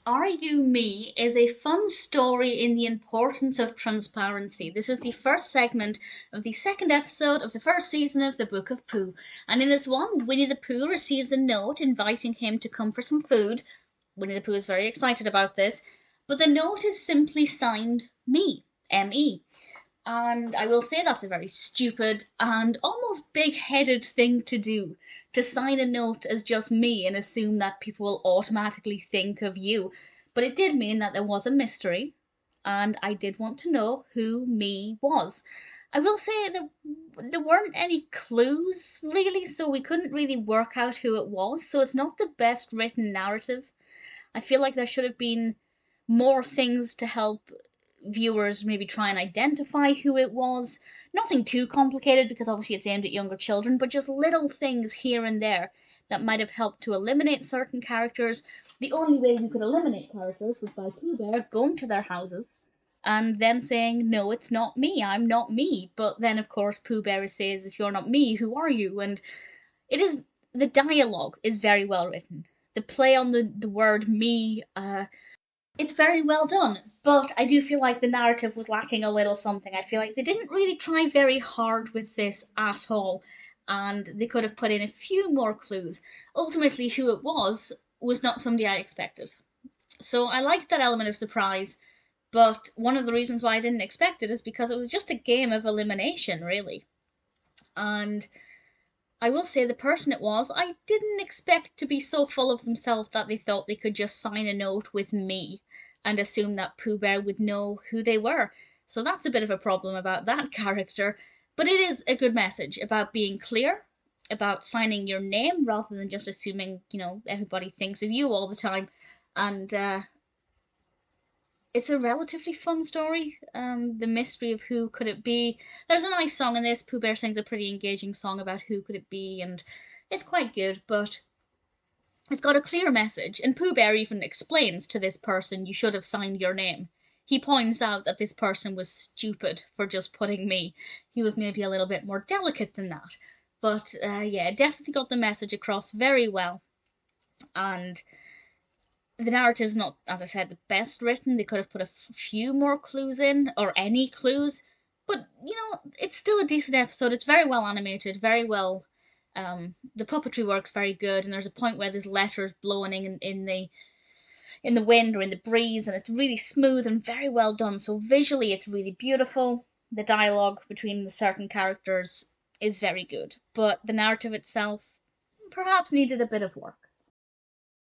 Are You Me is a fun story in the importance of transparency. This is the first segment of the second episode of the first season of the Book of Pooh. And in this one, Winnie the Pooh receives a note inviting him to come for some food. Winnie the Pooh is very excited about this, but the note is simply signed Me, M-E. And I will say that's a very stupid and almost big headed thing to do, to sign a note as just me and assume that people will automatically think of you. But it did mean that there was a mystery, and I did want to know who me was. I will say that there weren't any clues really, so we couldn't really work out who it was, so it's not the best written narrative. I feel like there should have been more things to help viewers maybe try and identify who it was. Nothing too complicated because obviously it's aimed at younger children, but just little things here and there that might have helped to eliminate certain characters. The only way you could eliminate characters was by Pooh Bear going to their houses and them saying, "No, it's not me, I'm not me." But then, of course, Pooh Bear says, "If you're not me, who are you?" And it is, the dialogue is very well written. The play on the word me, it's very well done, but I do feel like the narrative was lacking a little something. I feel like they didn't really try very hard with this at all, and they could have put in a few more clues. Ultimately, who it was not somebody I expected. So I liked that element of surprise, but one of the reasons why I didn't expect it is because it was just a game of elimination, really. And I will say the person it was, I didn't expect to be so full of themselves that they thought they could just sign a note with me and assume that Pooh Bear would know who they were. So that's a bit of a problem about that character. But it is a good message about being clear, about signing your name rather than just assuming, everybody thinks of you all the time. And it's a relatively fun story. The mystery of who could it be. There's a nice song in this. Pooh Bear sings a pretty engaging song about who could it be, and it's quite good, but it's got a clear message. And Pooh Bear even explains to this person, "You should have signed your name." He points out that this person was stupid for just putting me. He was maybe a little bit more delicate than that. But yeah, it definitely got the message across very well. And the narrative's not, as I said, the best written. They could have put a few more clues in, or any clues. But, it's still a decent episode. It's very well animated, very well. The puppetry works very good, and there's a point where there's letters blowing in the wind or in the breeze, and it's really smooth and very well done. So visually, it's really beautiful. The dialogue between the certain characters is very good, but the narrative itself perhaps needed a bit of work.